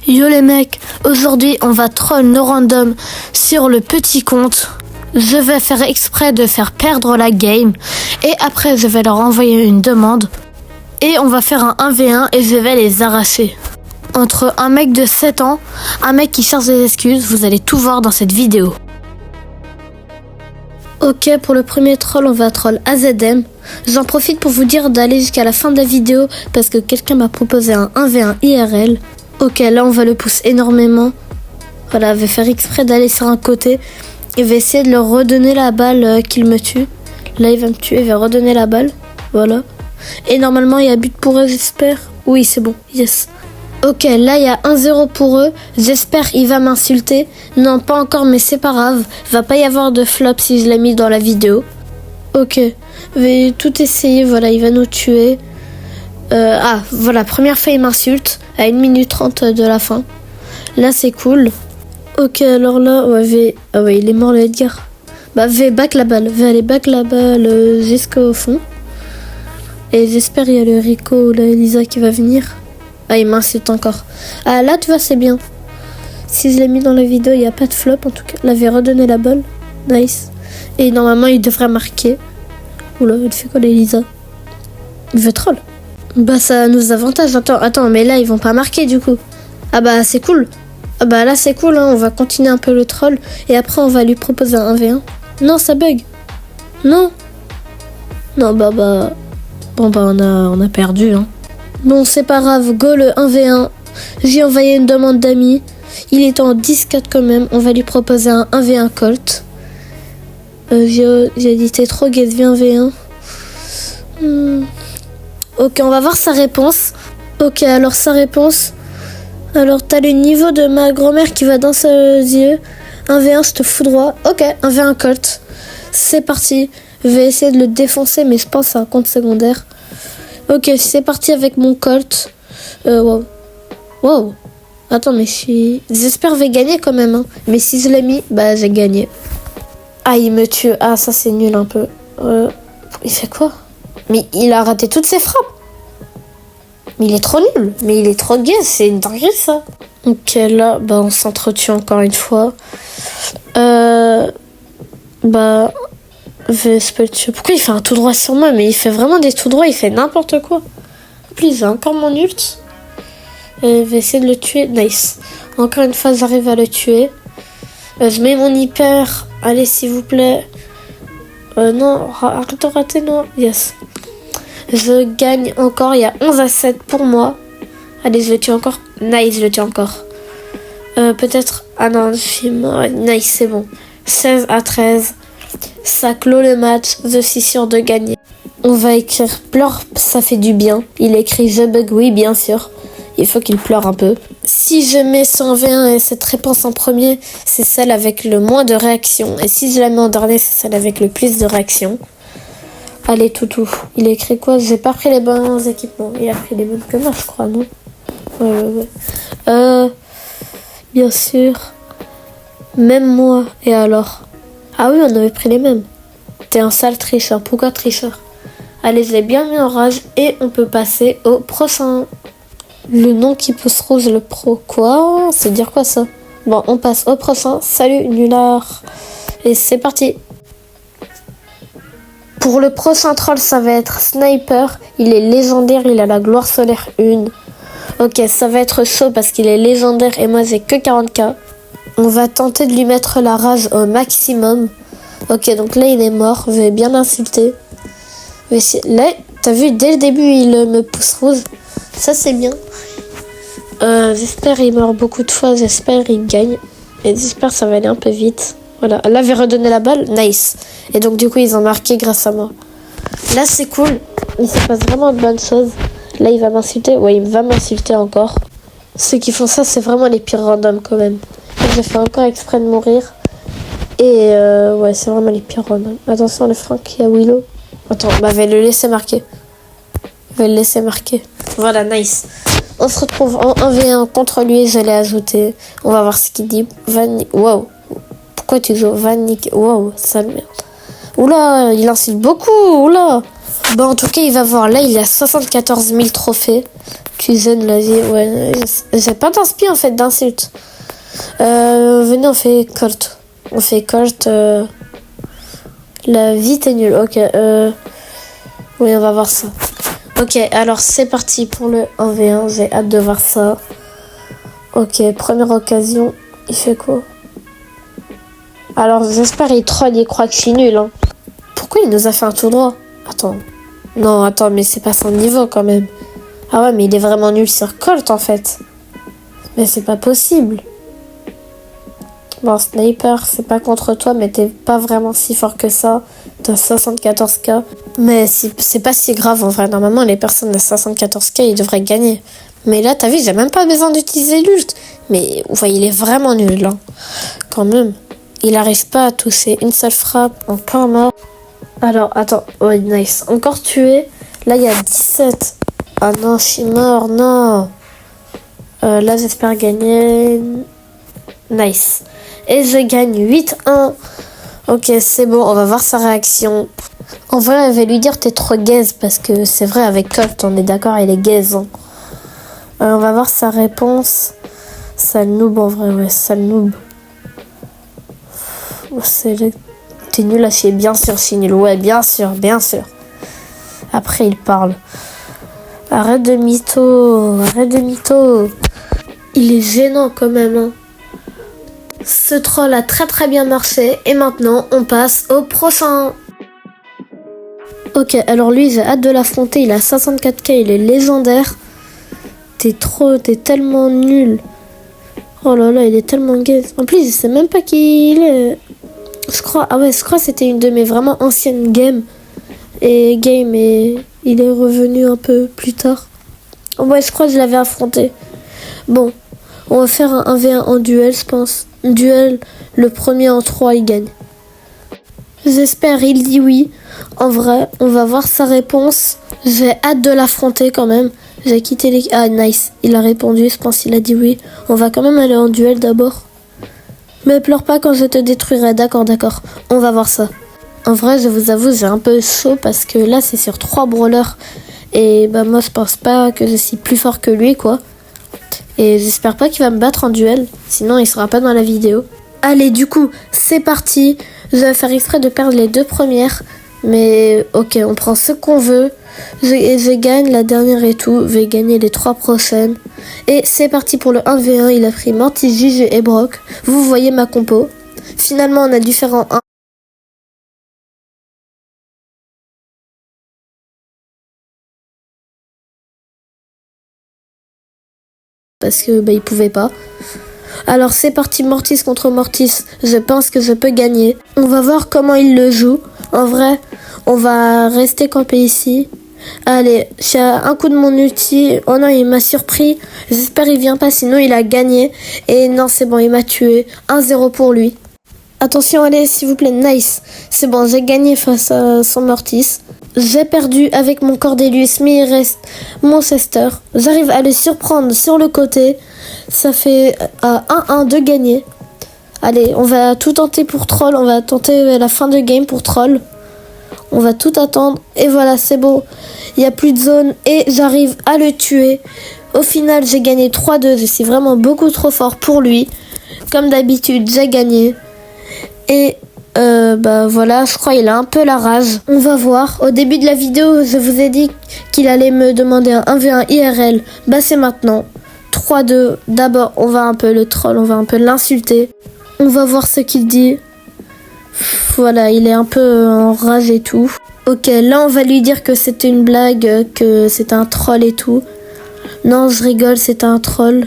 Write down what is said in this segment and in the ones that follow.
Yo les mecs, aujourd'hui on va troll nos randoms sur le petit compte. Je vais faire exprès de faire perdre la game et après je vais leur envoyer une demande et on va faire un 1v1 et je vais les arracher. Entre un mec de 7 ans, un mec qui cherche des excuses, vous allez tout voir dans cette vidéo. Ok, pour le premier troll, on va troll AZM. J'en profite pour vous dire d'aller jusqu'à la fin de la vidéo parce que quelqu'un m'a proposé un 1v1 IRL. Ok, là on va le pousser énormément. Voilà, je vais faire exprès d'aller sur un côté et je vais essayer de leur redonner la balle qu'il me tue. Là il va me tuer, je vais redonner la balle. Voilà. Et normalement il y a but pour eux, j'espère. Oui, c'est bon, yes. Ok, là il y a 1-0 pour eux. J'espère il va m'insulter. Non, pas encore, mais c'est pas grave. Il va pas y avoir de flop si je l'ai mis dans la vidéo. Ok, je vais tout essayer. Voilà, il va nous tuer. Voilà, première fois il m'insulte à 1 minute 30 de la fin. Là c'est cool. Ok, alors là, ah ouais, il est mort le Edgar. Bah, je vais back la balle. Je vais aller back la balle jusqu'au fond. Et j'espère il y a le Rico ou la Elisa qui va venir. Ah, il m'insulte encore. Ah, là, tu vois, c'est bien. Si je l'ai mis dans la vidéo, il n'y a pas de flop en tout cas. Là, je vais redonner la balle. Nice. Et normalement, il devrait marquer. Oula, elle fait quoi, l'Elisa? Il veut troll. Bah, ça nous avantage. Attends, mais là, ils vont pas marquer du coup. Ah, bah, c'est cool. Ah, bah, là, c'est cool. Hein. On va continuer un peu le troll. Et après, on va lui proposer un 1v1. Non, ça bug. Non. Non, bah. Bon, bah, on a perdu, hein. Bon, c'est pas grave, go le 1v1. J'ai envoyé une demande d'amis. Il est en 10-4 quand même. On va lui proposer un 1v1 Colt. J'ai dit t'es trop gay, viens 1v1. Ok, on va voir sa réponse. Ok, alors sa réponse. Alors, t'as le niveau de ma grand-mère qui va dans ses yeux. 1v1, je te fous droit. Ok, 1v1 Colt. C'est parti. Je vais essayer de le défoncer, mais je pense à un compte secondaire. Ok, c'est parti avec mon Colt. Wow. Attends, mais j'espère que je vais gagner quand même. Hein. Mais si je l'ai mis, bah j'ai gagné. Ah, il me tue. Ah, ça c'est nul un peu. Il fait quoi? Mais il a raté toutes ses frappes. Mais il est trop nul. Mais il est trop gay, c'est une dinguerie ça. Ok, là, bah on s'entretue encore une fois. Je peux le tuer. Pourquoi il fait un tout droit sur moi? Mais il fait vraiment des tout droits, il fait n'importe quoi. En plus, j'ai encore mon ult. Je vais essayer de le tuer. Nice. Encore une fois, j'arrive à le tuer. Je mets mon hyper. Allez, s'il vous plaît. Non, arrête de rater, non. Yes. Je gagne encore. Il y a 11-7 pour moi. Allez, je le tue encore. Nice, je le tue encore. Peut-être... Ah non, je suis mort. Nice, c'est bon. 16-13. Ça clôt le match, je suis sûre de gagner. On va écrire pleure, ça fait du bien. Il écrit je bug, oui bien sûr. Il faut qu'il pleure un peu. Si je mets 120 et cette réponse en premier, c'est celle avec le moins de réactions. Et si je la mets en dernier, c'est celle avec le plus de réactions. Allez toutou. Il écrit quoi? J'ai pas pris les bons équipements. Il a pris les bonnes que moi, je crois, non? Ouais. Bien sûr. Même moi. Et alors? Ah oui, on avait pris les mêmes. T'es un sale tricheur. Pourquoi tricheur? Allez, je l'ai bien mis en rage et on peut passer au prochain. Le nom qui pousse rouge, le pro. Quoi? C'est dire quoi ça? Bon, on passe au prochain. Salut, nulard. Et c'est parti. Pour le prochain troll, ça va être Sniper. Il est légendaire, il a la gloire solaire 1. Ok, ça va être chaud parce qu'il est légendaire et moi j'ai que 40k. On va tenter de lui mettre la rage au maximum. Ok, donc là, il est mort. Je vais bien l'insulter. Là, t'as vu, dès le début, il me pousse rouge. Ça, c'est bien. J'espère il meurt beaucoup de fois. J'espère il gagne. Et j'espère ça va aller un peu vite. Voilà. Là, je vais redonner la balle. Nice. Et donc, du coup, ils ont marqué grâce à moi. Là, c'est cool. Il se passe vraiment de bonnes choses. Là, il va m'insulter. Ouais, il va m'insulter encore. Ceux qui font ça, c'est vraiment les pires randoms quand même. J'ai fait encore exprès de mourir. Et ouais, c'est vraiment les pires randoms. Attention, le Frank, il y a Willow. Attends, bah, je vais le laisser marquer. Voilà, nice. On se retrouve en 1v1 contre lui. Je l'ai ajouté. On va voir ce qu'il dit. Wow. Pourquoi tu joues Vanik? Wow, sale merde. Oula, il insulte beaucoup. Oula. Bon, en tout cas, il va voir. Là, il a 74 000 trophées. Tu zen la vie, ouais. J'ai pas d'inspi en fait, d'insultes. Venez, on fait Colt. On fait Colt. La vie t'es nulle. Ok, oui, on va voir ça. Ok, alors c'est parti pour le 1v1. J'ai hâte de voir ça. Ok, première occasion. Il fait quoi? Alors, j'espère il troll, il croit que je suis nul. Hein. Pourquoi il nous a fait un tout droit? Attends. Non, attends, mais c'est pas son niveau quand même. Ah ouais, mais il est vraiment nul sur Colt en fait. Mais c'est pas possible. Bon, Sniper, c'est pas contre toi, mais t'es pas vraiment si fort que ça. T'as 74k. Mais c'est pas si grave en vrai. Normalement, les personnes de 74k, ils devraient gagner. Mais là, t'as vu, j'ai même pas besoin d'utiliser l'ult. Mais ouais, il est vraiment nul, hein. Quand même. Il arrive pas à tousser une seule frappe. Encore mort. Alors, attends. Ouais, nice. Encore tué. Là, il y a 17. Ah non, je suis mort. Non. Là, j'espère gagner. Nice. Et je gagne 8-1. Ok, c'est bon. On va voir sa réaction. En vrai, elle va lui dire t'es trop gaze. Parce que c'est vrai, avec Colt, on est d'accord, il est gaze. Hein. On va voir sa réponse. Sale noob en vrai, ouais, sale noob. T'es nul à chier, bien sûr, je suis nul. Ouais, bien sûr, bien sûr. Après, il parle. Arrête de mytho, arrête de mytho. Il est gênant quand même. Hein. Ce troll a très très bien marché. Et maintenant, on passe au prochain. Ok, alors lui, j'ai hâte de l'affronter. Il a 64k, il est légendaire. T'es tellement nul. Oh là là, il est tellement gaze. En plus, je sais même pas qui il est. Je crois que c'était une de mes vraiment anciennes games. Et il est revenu un peu plus tard. Ouais, je crois que je l'avais affronté. Bon, on va faire un 1v1 en duel, je pense. Duel, le premier en 3, il gagne. J'espère, il dit oui. En vrai, on va voir sa réponse. J'ai hâte de l'affronter quand même. J'ai quitté les... Ah, nice. Il a répondu, je pense qu'il a dit oui. On va quand même aller en duel d'abord. Mais pleure pas quand je te détruirai. D'accord, d'accord. On va voir ça. En vrai, je vous avoue, j'ai un peu chaud parce que là, c'est sur 3 brawlers. Et bah moi, je pense pas que je suis plus fort que lui, quoi. Et j'espère pas qu'il va me battre en duel. Sinon, il sera pas dans la vidéo. Allez, du coup, c'est parti. Je vais faire exprès de perdre les 2 premières. Mais ok, on prend ce qu'on veut. Je gagne la dernière et tout. Je vais gagner les 3 prochaines. Et c'est parti pour le 1v1. Il a pris Mortis, Gigi et Brock. Vous voyez ma compo. Finalement, on a différents 1. Parce que bah, il pouvait pas. Alors c'est parti, Mortis contre Mortis. Je pense que je peux gagner. On va voir comment il le joue. En vrai, on va rester campé ici. Allez, j'ai un coup de mon ulti. Oh non, il m'a surpris. J'espère qu'il vient pas, sinon il a gagné. Et non, c'est bon, il m'a tué. 1-0 pour lui. Attention, allez, s'il vous plaît, nice. C'est bon, j'ai gagné face à son Mortis. J'ai perdu avec mon Cordelius, mais il reste mon Chester. J'arrive à le surprendre sur le côté. Ça fait 1-1 de gagner. Allez, on va tout tenter pour troll. On va tenter la fin de game pour troll. On va tout attendre. Et voilà, c'est bon. Il n'y a plus de zone. Et j'arrive à le tuer. Au final, j'ai gagné 3-2. Je suis vraiment beaucoup trop fort pour lui. Comme d'habitude, j'ai gagné. Et bah voilà, je crois qu'il a un peu la rage. On va voir. Au début de la vidéo, je vous ai dit qu'il allait me demander un 1v1 IRL. Bah c'est maintenant. 3-2. D'abord, on va un peu le troll, on va un peu l'insulter. On va voir ce qu'il dit. Voilà, il est un peu en rage et tout. Ok, là on va lui dire que c'était une blague, que c'était un troll et tout. Non, je rigole, c'était un troll.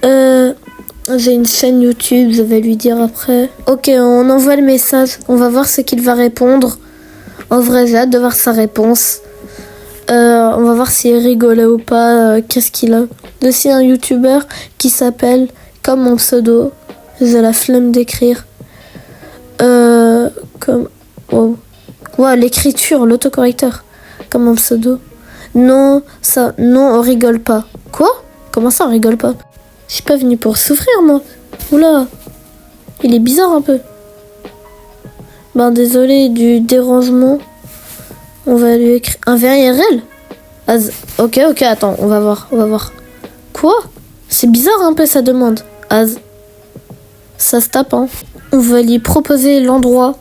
J'ai une chaîne YouTube, je vais lui dire après. Ok, on envoie le message. On va voir ce qu'il va répondre. En vrai, j'ai hâte de voir sa réponse. On va voir s'il rigolait ou pas. Qu'est-ce qu'il a. C'est un YouTuber qui s'appelle comme mon pseudo. J'ai la flemme d'écrire. Comme... Wow. Ouais, l'écriture, l'autocorrecteur. Comme mon pseudo. Non, on rigole pas. Quoi? Comment ça, on rigole pas? Je suis pas venu pour souffrir, moi. Oula. Il est bizarre un peu. Ben, désolé du dérangement. On va lui écrire un VRL. Ok, attends, on va voir. Quoi? C'est bizarre un peu sa demande. Ça se tape, hein. On va lui proposer l'endroit.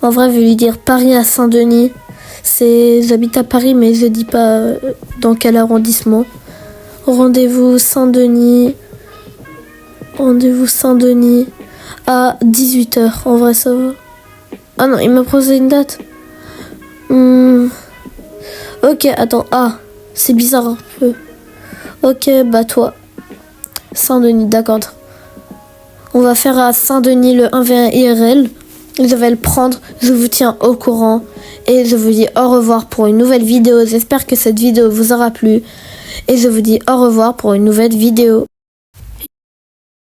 En vrai, je vais lui dire Paris à Saint-Denis. J'habite à Paris, mais je dis pas dans quel arrondissement. Rendez-vous Saint-Denis à 18h. En vrai, ça va. Ah non, il m'a proposé une date. Ok, attends. C'est bizarre un peu. Ok, bah toi. Saint-Denis, d'accord. On va faire à Saint-Denis le 1v1 IRL. Je vais le prendre. Je vous tiens au courant. Et je vous dis au revoir pour une nouvelle vidéo. J'espère que cette vidéo vous aura plu. Et je vous dis au revoir pour une nouvelle vidéo.